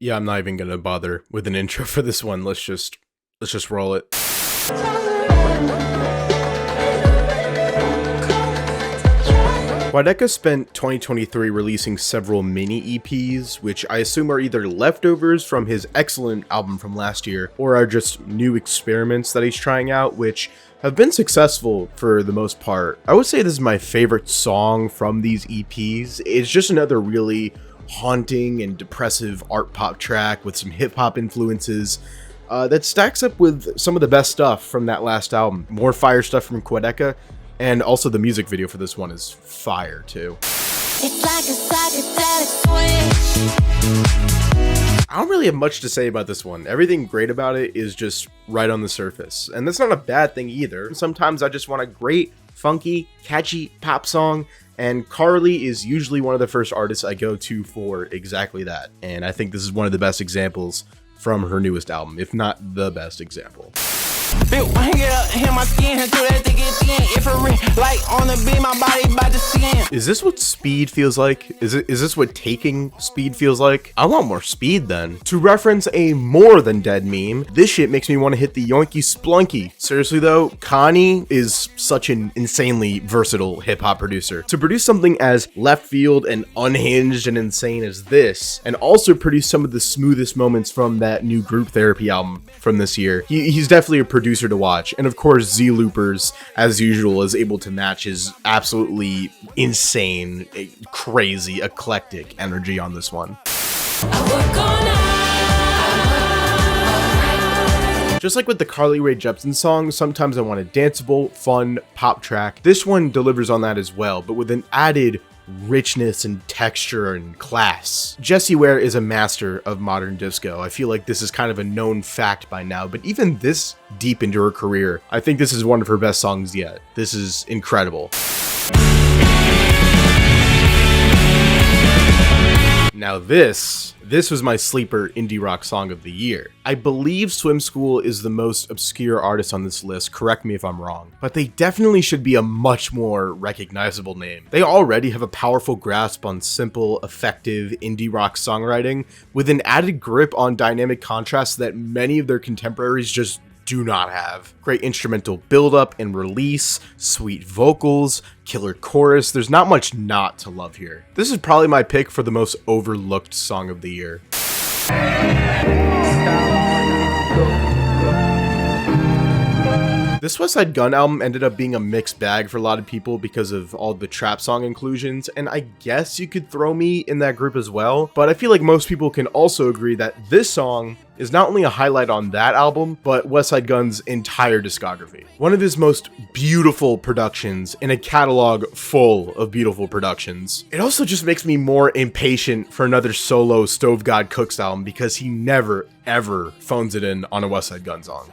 Yeah, I'm not even gonna bother with an intro for this one. Let's just roll it. Quadeca spent 2023 releasing several mini EPs, which I assume are either leftovers from his excellent album from last year, or are just new experiments that he's trying out, which have been successful for the most part. I would say this is my favorite song from these EPs. It's just another really haunting and depressive art pop track with some hip hop influences that stacks up with some of the best stuff from that last album. More fire stuff from Quadeca, and also the music video for this one is fire too. It's like a psychedelic switch. I don't really have much to say about this one. Everything great about it is just right on the surface, and that's not a bad thing either. Sometimes I just want a great, funky, catchy pop song, and Carly is usually one of the first artists I go to for exactly that. And I think this is one of the best examples from her newest album, if not the best example. Is this what speed feels like? Is this what taking speed feels like? I want more speed then. To reference a more than dead meme, this shit makes me want to hit the yoinky splunky. Seriously though, Kanye is such an insanely versatile hip hop producer. To produce something as left field and unhinged and insane as this, and also produce some of the smoothest moments from that new Group Therapy album from this year, he's definitely a producer to watch. And of course, Z Loopers, as usual, is able to match his absolutely insane, crazy, eclectic energy on this one. Just like with the Carly Rae Jepsen song, sometimes I want a danceable, fun pop track. This one delivers on that as well, but with an added richness and texture and class. Jessie Ware is a master of modern disco. I feel like this is kind of a known fact by now, but even this deep into her career, I think this is one of her best songs yet. This is incredible. Now this was my sleeper indie rock song of the year. I believe Swim School is the most obscure artist on this list, correct me if I'm wrong, but they definitely should be a much more recognizable name. They already have a powerful grasp on simple, effective indie rock songwriting with an added grip on dynamic contrasts that many of their contemporaries just do not have. Great instrumental buildup and release, sweet vocals, killer chorus. There's not much not to love here. This is probably my pick for the most overlooked song of the year. This Westside Gunn album ended up being a mixed bag for a lot of people because of all the trap song inclusions, and I guess you could throw me in that group as well, but I feel like most people can also agree that this song is not only a highlight on that album, but Westside Gunn's entire discography. One of his most beautiful productions in a catalog full of beautiful productions. It also just makes me more impatient for another solo Stove God Cooks album because he never, ever phones it in on a Westside Gunn song.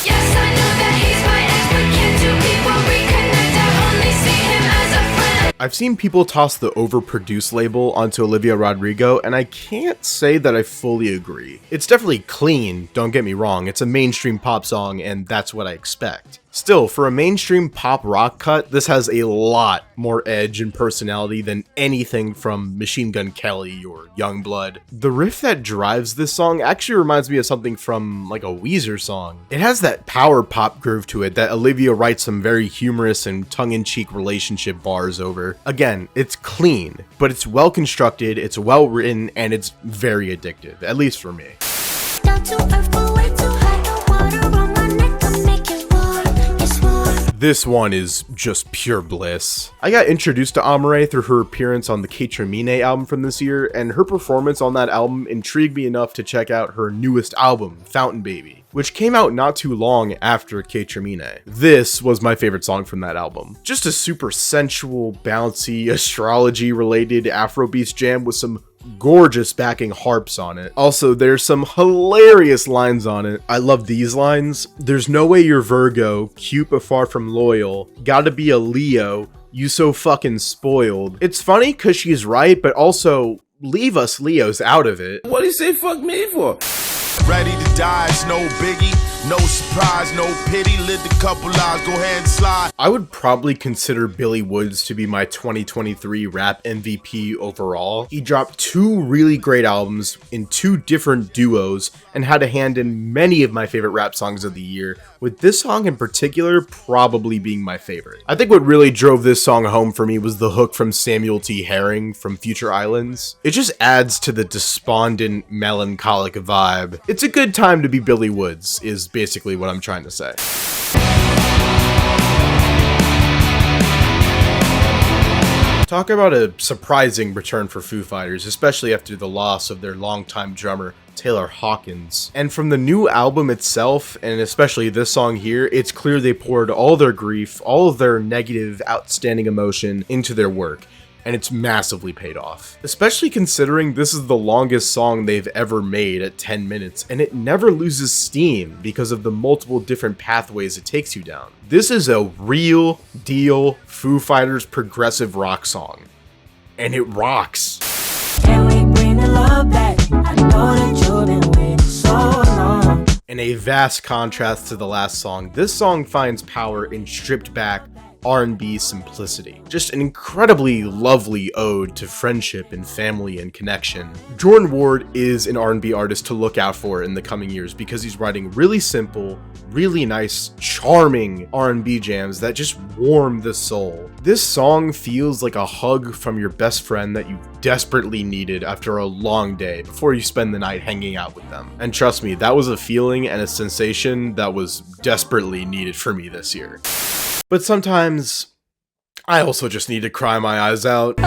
Yes, I know that he's my ex, but can't two people reconnect? I only see him as a friend. I've seen people toss the overproduced label onto Olivia Rodrigo, and I can't say that I fully agree. It's definitely clean, don't get me wrong, it's a mainstream pop song, and that's what I expect. Still, for a mainstream pop rock cut, this has a lot more edge and personality than anything from Machine Gun Kelly or Youngblood. The riff that drives this song actually reminds me of something from like a Weezer song. It has that power pop groove to it that Olivia writes some very humorous and tongue-in-cheek relationship bars over. Again, it's clean, but it's well constructed, it's well written, and it's very addictive, at least for me. This one is just pure bliss. I got introduced to Amaarae through her appearance on the Ktermine album from this year, and her performance on that album intrigued me enough to check out her newest album, Fountain Baby, which came out not too long after Ktermine. This was my favorite song from that album. Just a super sensual, bouncy, astrology-related Afrobeats jam with some gorgeous backing harps on it. Also, there's some hilarious lines on it. I love these lines. There's no way you're Virgo, cute but far from loyal, gotta be a Leo, you so fucking spoiled. It's funny cause she's right, but also leave us Leos out of it. What do you say fuck me for? Ready to die, it's no biggie. No surprise, no pity, lived a couple lives, go ahead and slide. I would probably consider Billy Woods to be my 2023 rap MVP overall. He dropped 2 really great albums in 2 different duos and had a hand in many of my favorite rap songs of the year, with this song in particular probably being my favorite. I think what really drove this song home for me was the hook from Samuel T. Herring from Future Islands. It just adds to the despondent, melancholic vibe. It's a good time to be Billy Woods, is basically what I'm trying to say. Talk about a surprising return for Foo Fighters, especially after the loss of their longtime drummer, Taylor Hawkins. And from the new album itself, and especially this song here, it's clear they poured all their grief, all of their negative, outstanding emotion into their work. And it's massively paid off. Especially considering this is the longest song they've ever made at 10 minutes, and it never loses steam because of the multiple different pathways it takes you down. This is a real deal Foo Fighters progressive rock song, and it rocks. Can we bring the love back? I know that you've been waiting so long. In a vast contrast to the last song, this song finds power in stripped back R&B simplicity. Just an incredibly lovely ode to friendship and family and connection. Jordan Ward is an R&B artist to look out for in the coming years because he's writing really simple, really nice, charming R&B jams that just warm the soul. This song feels like a hug from your best friend that you desperately needed after a long day before you spend the night hanging out with them. And trust me, that was a feeling and a sensation that was desperately needed for me this year. But sometimes, I also just need to cry my eyes out.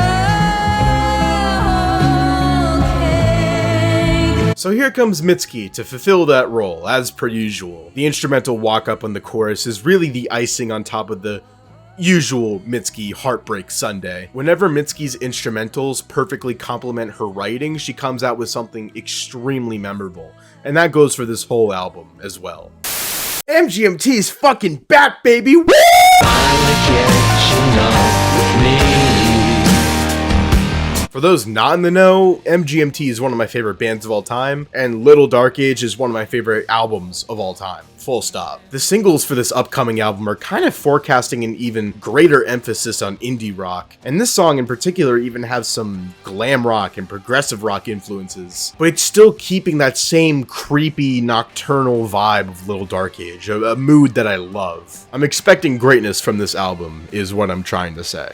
So here comes Mitski to fulfill that role, as per usual. The instrumental walk-up on the chorus is really the icing on top of the usual Mitski Heartbreak Sunday. Whenever Mitski's instrumentals perfectly complement her writing, she comes out with something extremely memorable. And that goes for this whole album as well. MGMT's fucking back, baby! Woo! For those not in the know, MGMT is one of my favorite bands of all time, and Little Dark Age is one of my favorite albums of all time. Full stop. The singles for this upcoming album are kind of forecasting an even greater emphasis on indie rock, and this song in particular even has some glam rock and progressive rock influences, but it's still keeping that same creepy, nocturnal vibe of Little Dark Age, a mood that I love. I'm expecting greatness from this album, is what I'm trying to say.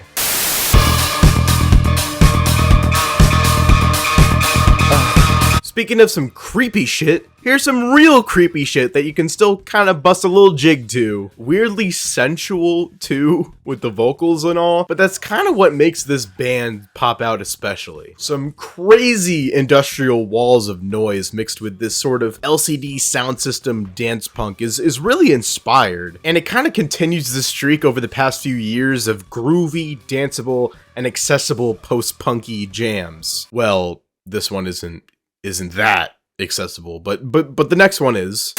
Speaking of some creepy shit, here's some real creepy shit that you can still kind of bust a little jig to. Weirdly sensual too, with the vocals and all, but that's kind of what makes this band pop out especially. Some crazy industrial walls of noise mixed with this sort of LCD sound system dance punk is really inspired, and it kind of continues the streak over the past few years of groovy, danceable, and accessible post-punky jams. Well, this one isn't that accessible, but the next one is.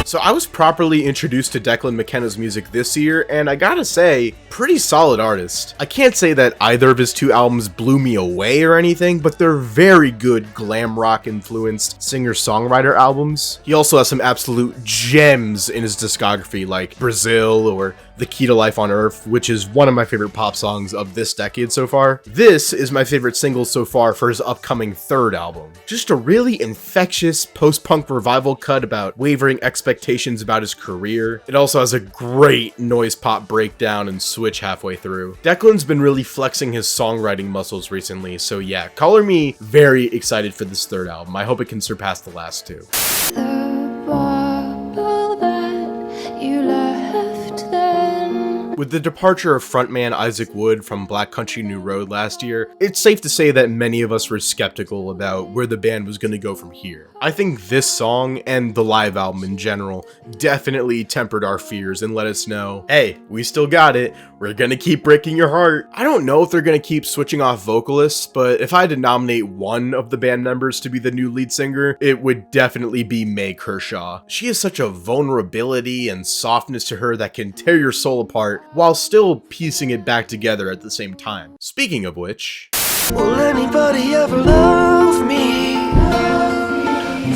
So I was properly introduced to Declan McKenna's music this year, and I gotta say, pretty solid artist. I can't say that either of his 2 albums blew me away or anything, but they're very good glam rock influenced singer-songwriter albums. He also has some absolute gems in his discography like Brazil or The Key to Life on Earth, which is one of my favorite pop songs of this decade so far. This is my favorite single so far for his upcoming 3rd album. Just a really infectious post-punk revival cut about wavering expectations about his career. It also has a great noise pop breakdown and switch halfway through. Declan's been really flexing his songwriting muscles recently, so yeah, color me very excited for this 3rd album. I hope it can surpass the last 2. With the departure of frontman Isaac Wood from Black Country New Road last year, it's safe to say that many of us were skeptical about where the band was going to go from here. I think this song, and the live album in general, definitely tempered our fears and let us know, hey, we still got it, we're gonna keep breaking your heart. I don't know if they're gonna keep switching off vocalists, but if I had to nominate one of the band members to be the new lead singer, it would definitely be May Kershaw. She has such a vulnerability and softness to her that can tear your soul apart, while still piecing it back together at the same time. Speaking of which... Will anybody ever love me?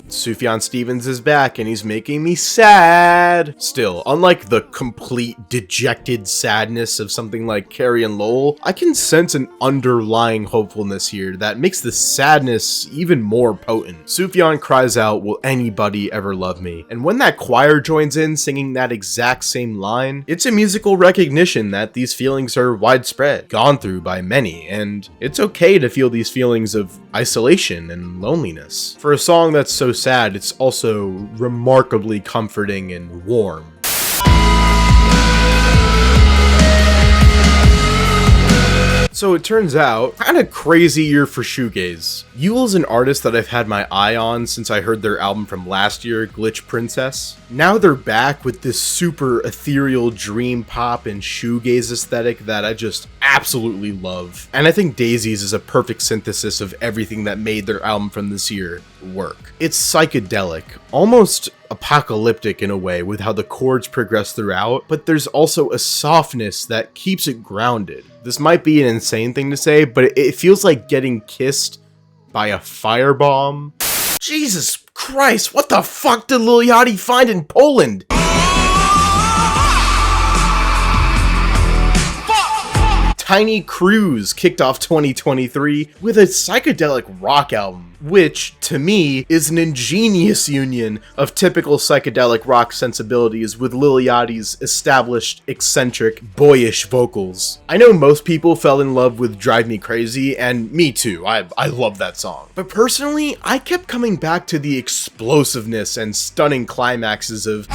Sufjan Stevens is back and he's making me sad. Still, unlike the complete dejected sadness of something like Carrie and Lowell, I can sense an underlying hopefulness here that makes the sadness even more potent. Sufjan cries out, "Will anybody ever love me?" And when that choir joins in singing that exact same line, it's a musical recognition that these feelings are widespread, gone through by many, and it's okay to feel these feelings of isolation and loneliness. For a song that's so sad, it's also remarkably comforting and warm. So it turns out, kind of crazy year for shoegaze. Yule's an artist that I've had my eye on since I heard their album from last year, Glitch Princess. Now they're back with this super ethereal dream pop and shoegaze aesthetic that I just absolutely love. And I think Daisies is a perfect synthesis of everything that made their album from this year work. It's psychedelic, almost apocalyptic in a way with how the chords progress throughout, but there's also a softness that keeps it grounded. This might be an insane thing to say, but it feels like getting kissed by a firebomb. Jesus Christ, what the fuck did Lil Yachty find in Poland? Tiny Cruise kicked off 2023 with a psychedelic rock album, which, to me, is an ingenious union of typical psychedelic rock sensibilities with Lil Yachty's established, eccentric, boyish vocals. I know most people fell in love with Drive Me Crazy, and me too, I love that song. But personally, I kept coming back to the explosiveness and stunning climaxes of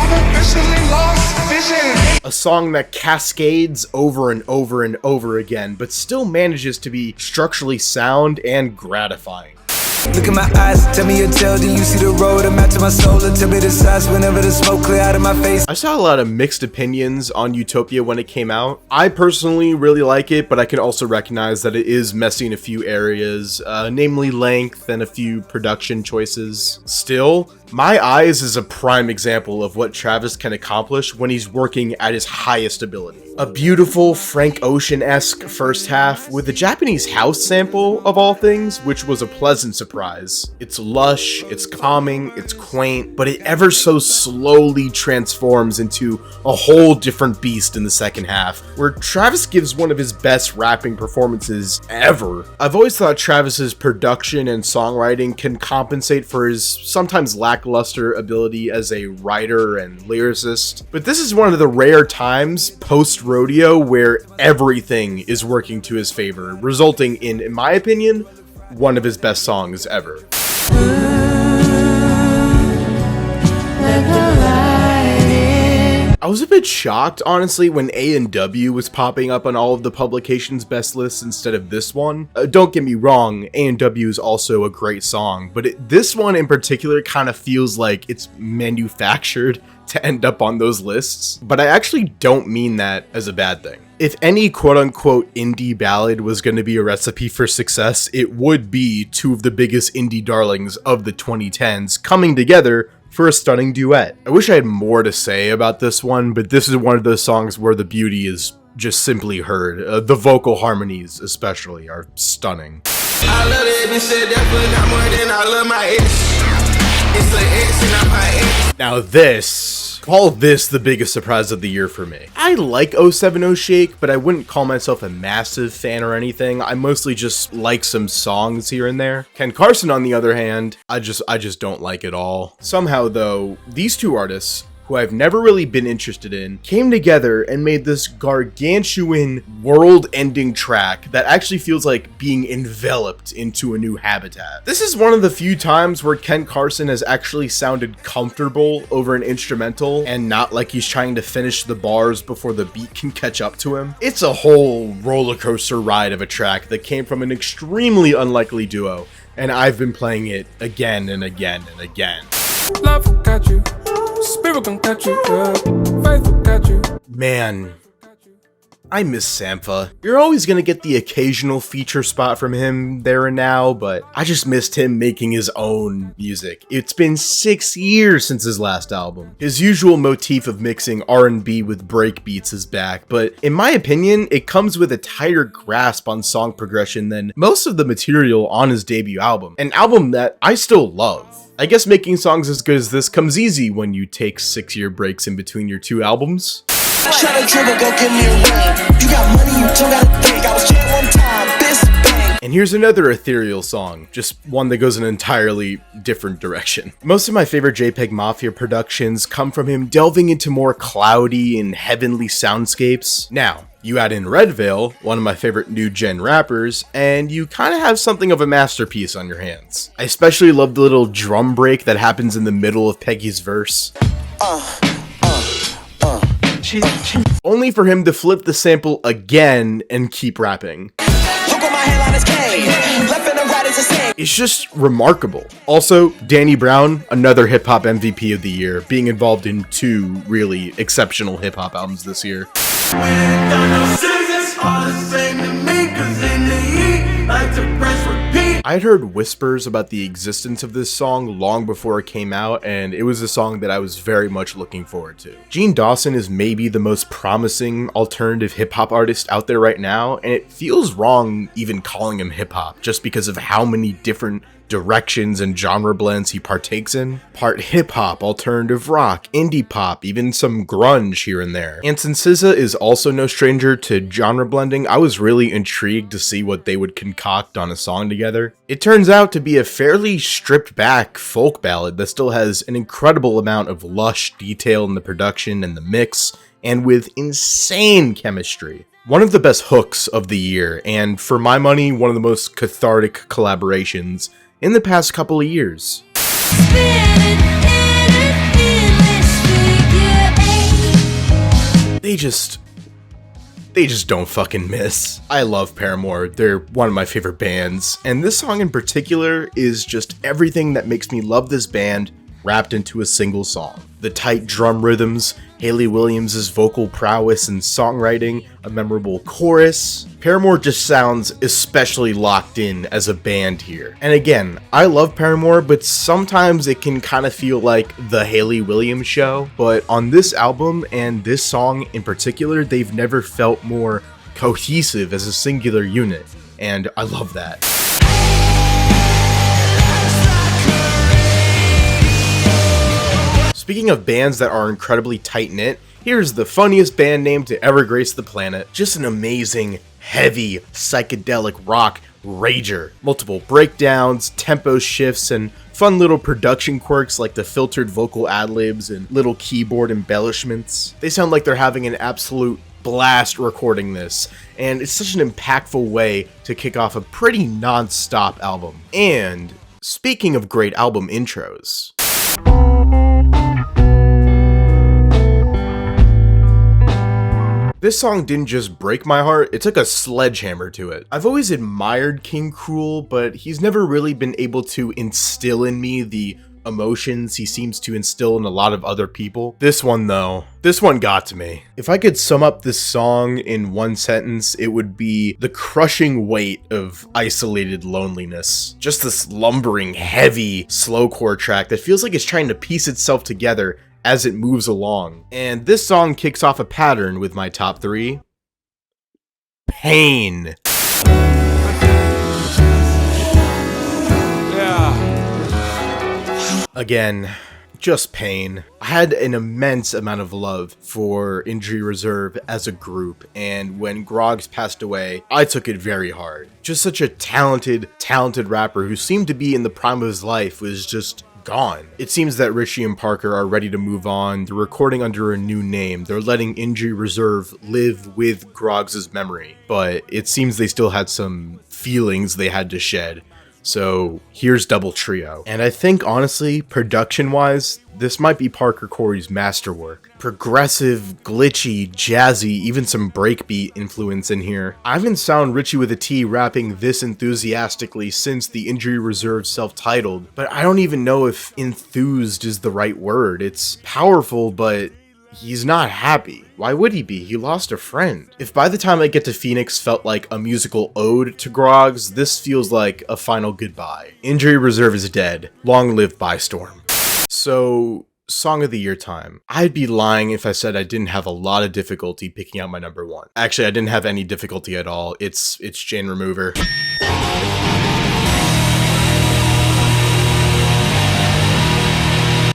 a song that cascades over and over and over again, but still manages to be structurally sound and gratifying. Look in my eyes, tell me your tale, do you see the road? I'm out to my soul, and tell me the size whenever the smoke clear out of my face. I saw a lot of mixed opinions on Utopia when it came out. I personally really like it, but I can also recognize that it is messy in a few areas, namely length and a few production choices. Still, My Eyes is a prime example of what Travis can accomplish when he's working at his highest ability. A beautiful Frank Ocean-esque first half with a Japanese house sample of all things, which was a pleasant surprise. It's lush, it's calming, it's quaint, but it ever so slowly transforms into a whole different beast in the second half, where Travis gives one of his best rapping performances ever. I've always thought Travis's production and songwriting can compensate for his sometimes lackluster ability as a writer and lyricist, but this is one of the rare times post-rodeo where everything is working to his favor, resulting in my opinion, one of his best songs ever. I was a bit shocked, honestly, when A&W was popping up on all of the publications' best lists instead of this one. Don't get me wrong, A&W is also a great song, but this one in particular kind of feels like it's manufactured to end up on those lists. But I actually don't mean that as a bad thing. If any quote-unquote indie ballad was going to be a recipe for success, it would be two of the biggest indie darlings of the 2010s coming together for a stunning duet. I wish I had more to say about this one, but this is one of those songs where the beauty is just simply heard. The vocal harmonies especially are stunning. I love it, been said that but not more than I love my ex. It's an ex and I'm my ex. Now call this the biggest surprise of the year for me. I like 070 Shake, but I wouldn't call myself a massive fan or anything. I mostly just like some songs here and there. Ken Carson, on the other hand, I just don't like at all. Somehow though, these two artists, who I've never really been interested in, came together and made this gargantuan, world-ending track that actually feels like being enveloped into a new habitat. This is one of the few times where Ken Carson has actually sounded comfortable over an instrumental and not like he's trying to finish the bars before the beat can catch up to him. It's a whole roller coaster ride of a track that came from an extremely unlikely duo, and I've been playing it again and again and again. Love got you. Spirit gon' catch you, yeah. Faith will catch you. Man, I miss Sampha. You're always gonna get the occasional feature spot from him there and now, but I just missed him making his own music. It's been 6 years since his last album. His usual motif of mixing R&B with breakbeats is back, but in my opinion, it comes with a tighter grasp on song progression than most of the material on his debut album, an album that I still love. I guess making songs as good as this comes easy when you take 6-year breaks in between your 2 albums. Try to dribble, go give me a ring. You got money, you don't gotta think. I was checked one time, this bang. And here's another ethereal song, just one that goes in an entirely different direction. Most of my favorite JPEG Mafia productions come from him delving into more cloudy and heavenly soundscapes. Now, you add in Red Veil, one of my favorite new gen rappers, and you kind of have something of a masterpiece on your hands. I especially love the little drum break that happens in the middle of Peggy's verse. Only for him to flip the sample again and keep rapping. Look on my headline is K. Left and the right is the same. It's just remarkable. Also, Danny Brown, another hip-hop MVP of the year, being involved in 2 really exceptional hip-hop albums this year. I'd heard whispers about the existence of this song long before it came out, and it was a song that I was very much looking forward to. Gene Dawson is maybe the most promising alternative hip-hop artist out there right now, and it feels wrong even calling him hip-hop, just because of how many different directions and genre blends he partakes in. Part hip-hop, alternative rock, indie pop, even some grunge here and there. And since SZA is also no stranger to genre blending, I was really intrigued to see what they would concoct on a song together. It turns out to be a fairly stripped back folk ballad that still has an incredible amount of lush detail in the production and the mix, and with insane chemistry. One of the best hooks of the year, and for my money, one of the most cathartic collaborations in the past couple of years. They just don't fucking miss. I love Paramore, they're one of my favorite bands, and this song in particular is just everything that makes me love this band wrapped into a single song. The tight drum rhythms, Hayley Williams' vocal prowess and songwriting, a memorable chorus. Paramore just sounds especially locked in as a band here. And again, I love Paramore, but sometimes it can kind of feel like the Hayley Williams show. But on this album and this song in particular, they've never felt more cohesive as a singular unit. And I love that. Speaking of bands that are incredibly tight-knit, here's the funniest band name to ever grace the planet. Just an amazing, heavy, psychedelic rock rager. Multiple breakdowns, tempo shifts, and fun little production quirks like the filtered vocal ad-libs and little keyboard embellishments. They sound like they're having an absolute blast recording this, and it's such an impactful way to kick off a pretty non-stop album. And speaking of great album intros, this song didn't just break my heart, it took a sledgehammer to it. I've always admired King Krule, but he's never really been able to instill in me the emotions he seems to instill in a lot of other people. This one though, this one got to me. If I could sum up this song in one sentence, it would be the crushing weight of isolated loneliness. Just this lumbering, heavy, slowcore track that feels like it's trying to piece itself together as it moves along. And this song kicks off a pattern with my top 3. Pain. Again, just pain. I had an immense amount of love for Injury Reserve as a group, and when Groggs passed away, I took it very hard. Just such a talented rapper who seemed to be in the prime of his life was just gone. It seems that Richie and Parker are ready to move on. They're recording under a new name. They're letting Injury Reserve live with Groggs' memory, but it seems they still had some feelings they had to shed. So here's Double Trio. And I think honestly, production-wise, this might be Parker Corey's masterwork. Progressive, glitchy, jazzy, even some breakbeat influence in here. I haven't found Richie with a T rapping this enthusiastically since the Injury Reserve self-titled, but I don't even know if enthused is the right word. It's powerful, but he's not happy. Why would he be? He lost a friend. If by the time I get to Phoenix felt like a musical ode to Groggs, this feels like a final goodbye. Injury Reserve is dead. Long live Bystorm. So, Song of the Year time. I'd be lying if I said I didn't have a lot of difficulty picking out my number one. Actually, I didn't have any difficulty at all. It's Jane Remover.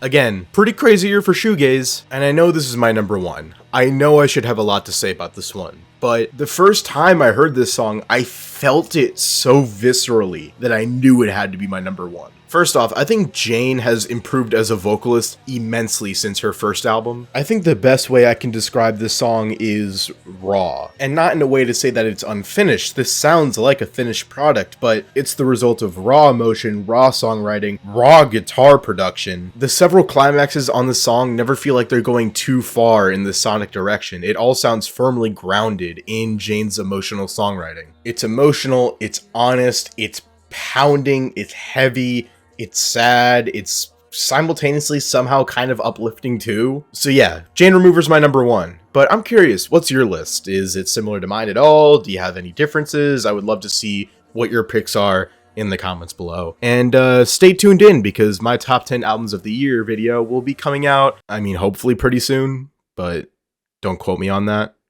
Again, pretty crazy year for shoegaze, and I know this is my number one. I know I should have a lot to say about this one, but the first time I heard this song, I felt it so viscerally that I knew it had to be my number one. First off, I think Jane has improved as a vocalist immensely since her first album. I think the best way I can describe this song is raw, and not in a way to say that it's unfinished. This sounds like a finished product, but it's the result of raw emotion, raw songwriting, raw guitar production. The several climaxes on the song never feel like they're going too far in the sonic direction. It all sounds firmly grounded in Jane's emotional songwriting. It's emotional, it's honest, it's pounding, it's heavy, it's sad, it's simultaneously somehow kind of uplifting too. So yeah, Jane Remover's my number one. But I'm curious, what's your list? Is it similar to mine at all? Do you have any differences? I would love to see what your picks are in the comments below. And stay tuned in, because my top 10 albums of the year video will be coming out, I mean, hopefully pretty soon, but don't quote me on that.